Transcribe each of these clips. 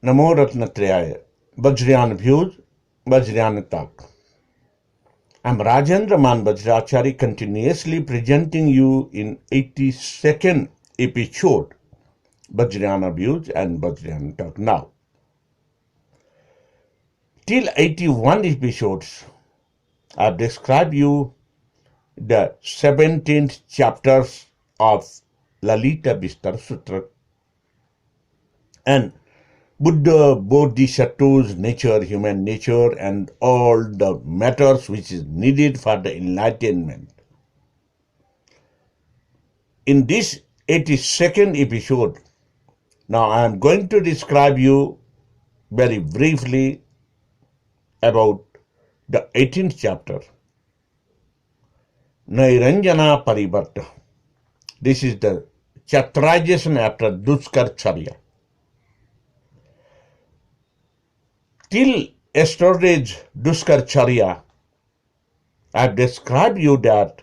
Namo Ratnatrayaya, Vajrayana Views, Vajrayana Talk. I'm Rajendra Man Vajrachari, continuously presenting you in 82nd episode, Vajrayana Views and Vajrayana Talk. Now, till 81 episodes, I've described you the 17th chapters of Lalita Vistar Sutra and Buddha, Bodhisattva's nature, human nature, and all the matters which is needed for the enlightenment. In this 82nd episode, now I am going to describe you very briefly about the 18th chapter, Nairanjana Parivarta. This is the chapterization after Duskarcharya. Till yesterday's Duskarcharya, I have described you that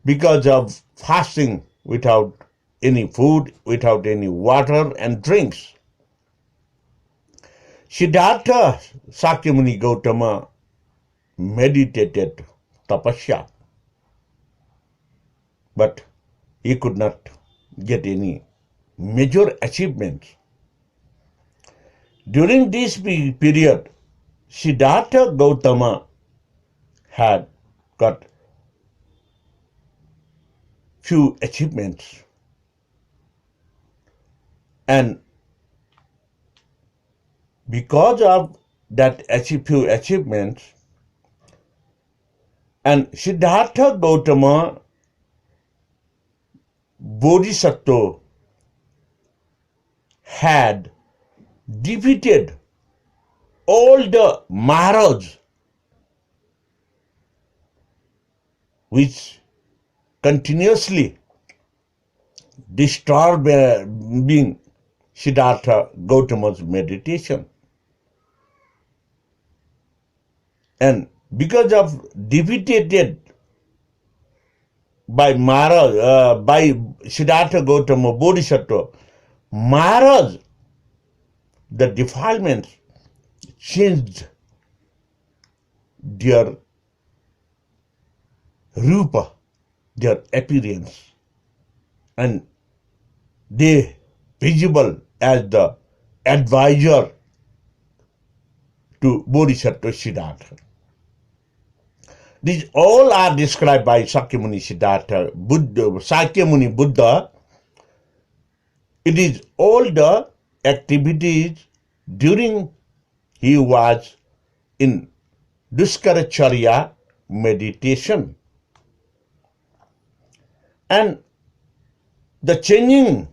because of fasting without any food, without any water and drinks, Siddhartha Sakyamuni Gautama meditated tapasya, but he could not get any major achievements. During this period, Siddhartha Gautama had got few achievements, and because of that few achievements, and Siddhartha Gautama Bodhisattva had defeated all the Maharaj which continuously disturbing Siddhartha Gautama's meditation. And because of defeated by Maharaj, by Siddhartha Gautama Bodhisattva, Maharaj, the defilements changed their rupa, their appearance, and they visible as the advisor to Bodhisattva Siddhartha. These all are described by Sakyamuni Siddhartha, Sakyamuni Buddha. It is all the activities during he was in Duskaracharya meditation. And the changing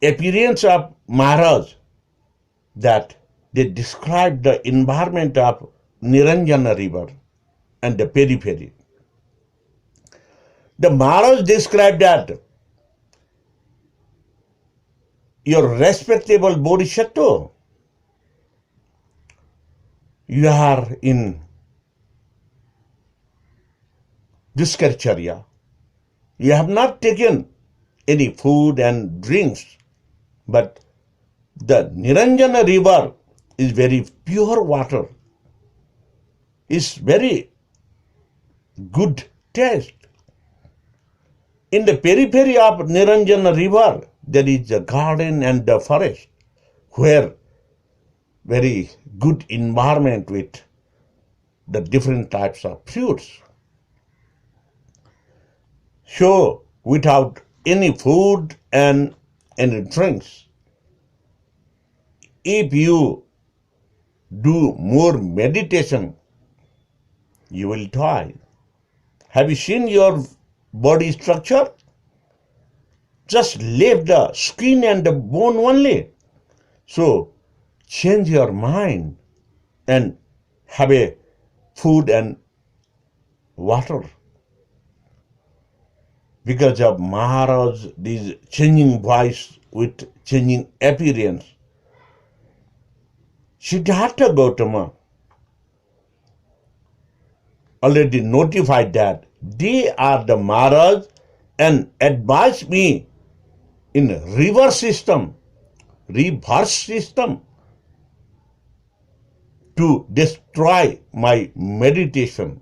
appearance of Maharaj, that they described the environment of Niranjana river and the periphery. The Maharaj described that your respectable Bodhisattva, you are in Duskarcharya. You have not taken any food and drinks, but the Niranjana river is very pure water. It's very good taste. In the periphery of Niranjana river, there is a garden and a forest where very good environment with the different types of fruits. So, without any food and any drinks, if you do more meditation, you will die. Have you seen your body structure? Just leave the skin and the bone only. So, change your mind and have a food and water. Because of Maharaj, this changing voice with changing appearance, Siddhartha Gautama already notified that they are the Maharaj and advised me in river system reverse system to destroy my meditation.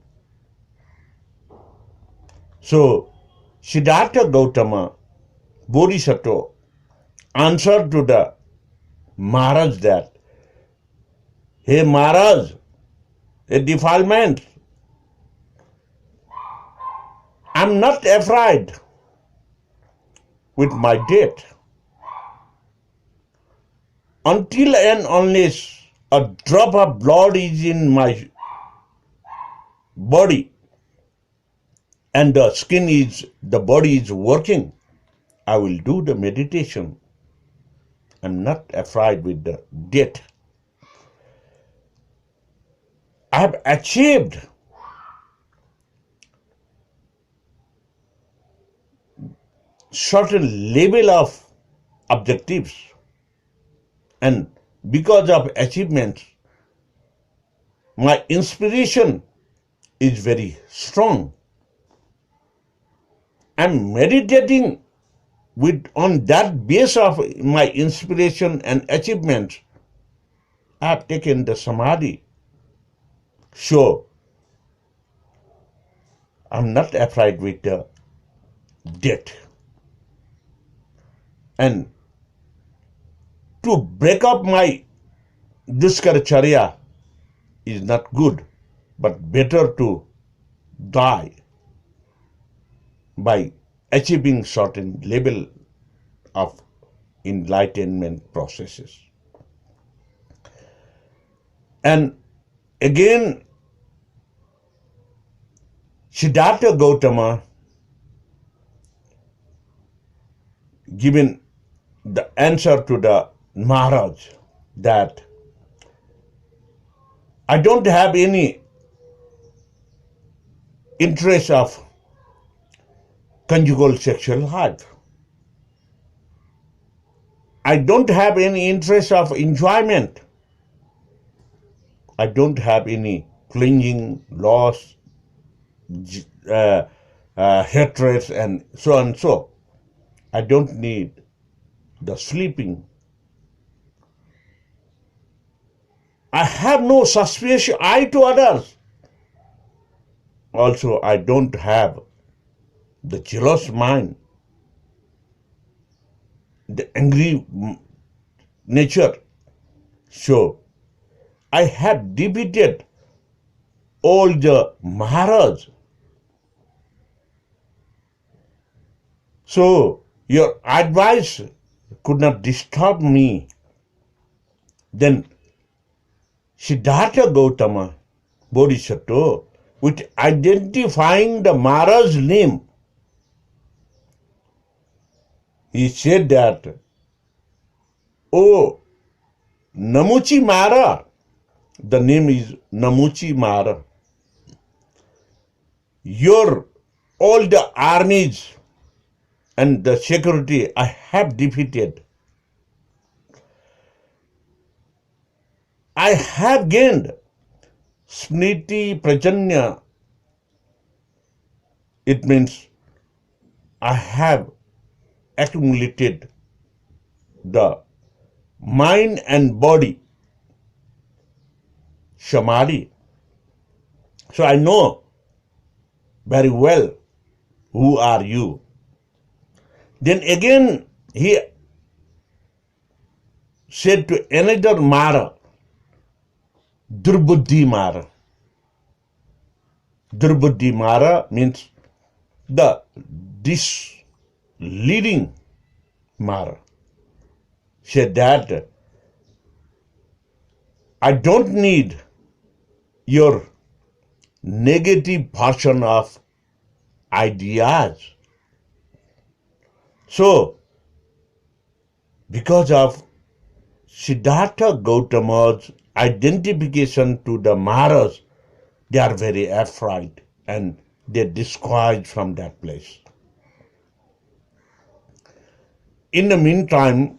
So Siddhartha Gautama Bodhisattva answered to the Maharaj that, "Hey Maharaj, a defilement. I'm not afraid with my death. Until and unless a drop of blood is in my body and the body is working, I will do the meditation. I'm not afraid with the death. I have achieved certain level of objectives, and because of achievements, my inspiration is very strong. I'm meditating on that base of my inspiration and achievements. I have taken the samadhi. So I'm not afraid with the death. And to break up my Duskaracharya is not good, but better to die by achieving certain level of enlightenment processes. And again, Siddhartha Gautama given the answer to the Maharaj that I don't have any interest of conjugal sexual life. I don't have any interest of enjoyment. I don't have any clinging, loss, hatred, and so on and so. I don't need the sleeping. I have no suspicious eye to others. Also, I don't have the jealous mind, the angry nature. So, I have defeated all the Maharaj. So, your advice could not disturb me. Then Siddhartha Gautama Bodhisattva, with identifying the Maharaj's name, he said that, "Oh, Namuchi Mara," the name is Namuchi Mara, "your all the armies and the security I have defeated. I have gained Smriti Prajanya." It means I have accumulated the mind and body samadhi. So I know very well who are you. Then again he said to another Mara, Durbuddhi Mara. Durbuddhi Mara means the disleading Mara. Said that I don't need your negative version of ideas. So, because of Siddhartha Gautama's identification to the Maharaj, they are very afraid and they discouraged from that place. In the meantime,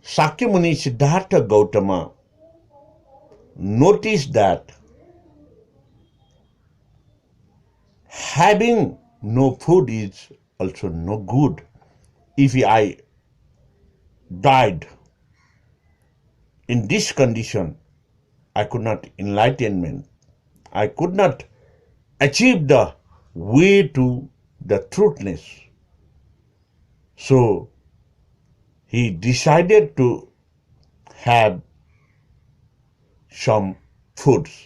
Sakyamuni Siddhartha Gautama noticed that having no food is also no good. If I died in this condition, I could not enlightenment. I could not achieve the way to the truthness. So he decided to have some foods.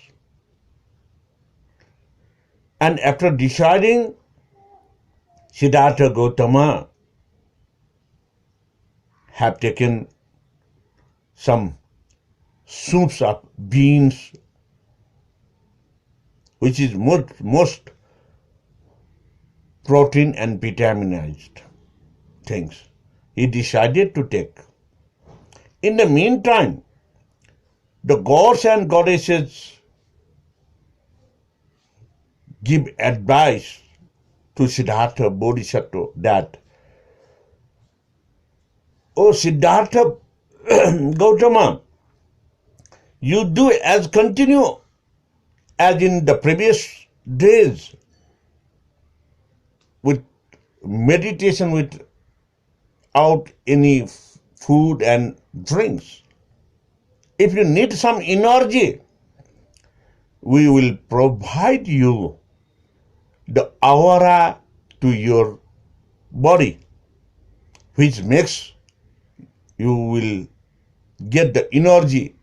And after deciding, Siddhartha Gautama have taken some soups of beans, which is most protein and vitaminized things. He decided to take. In the meantime, the gods and goddesses give advice to Siddhartha Bodhisattva that, "Oh Siddhartha Gautama, you do as continue as in the previous days with meditation without any food and drinks. If you need some energy, we will provide you the aura to your body, which makes you will get the energy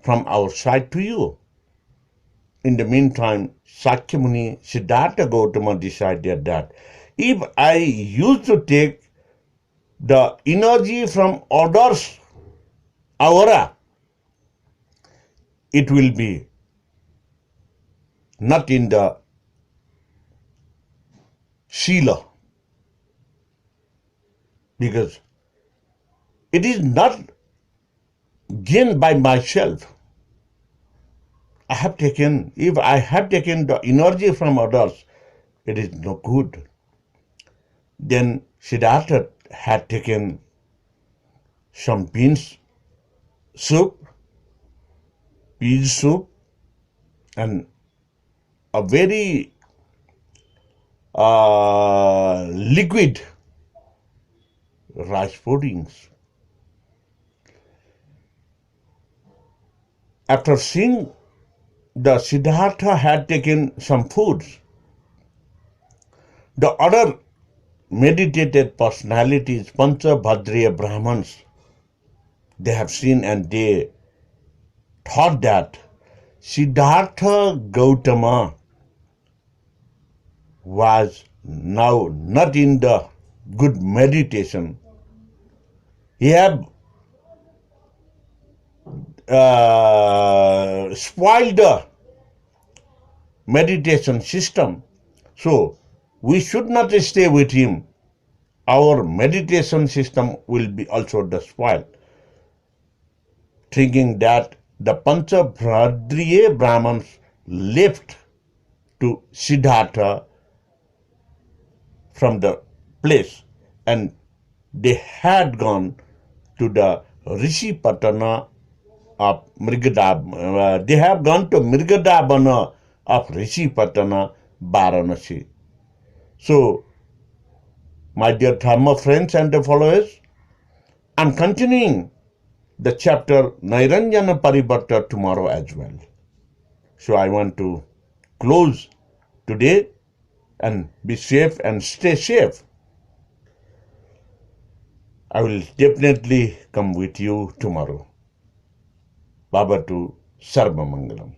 from our side to you." In the meantime, Sakyamuni Siddhartha Gautama decided that if I used to take the energy from others' aura, it will be not in the Sila, because it is not gained by myself. If I have taken the energy from others, it is no good. Then Siddhartha had taken some beans soup, peas soup, and a very liquid rice puddings. After seeing the Siddhartha had taken some foods, the other meditated personalities, Panchabhadriya Brahmans, they have seen and they thought that Siddhartha Gautama was now not in the good meditation. He had spoiled the meditation system. So we should not stay with him. Our meditation system will be also spoiled. Thinking that, the Panchabhadriya Brahmans left to Siddhartha from the place, and they had gone to the Rishi Patana of Mrigadab. They have gone to Mrigadabana of Rishi Patana, Varanasi. So, my dear Dharma friends and the followers, I'm continuing the chapter Nairanjana Parivarta tomorrow as well. So I want to close today and be safe and stay safe. I will definitely come with you tomorrow. Bhavatu Sarva Mangalam.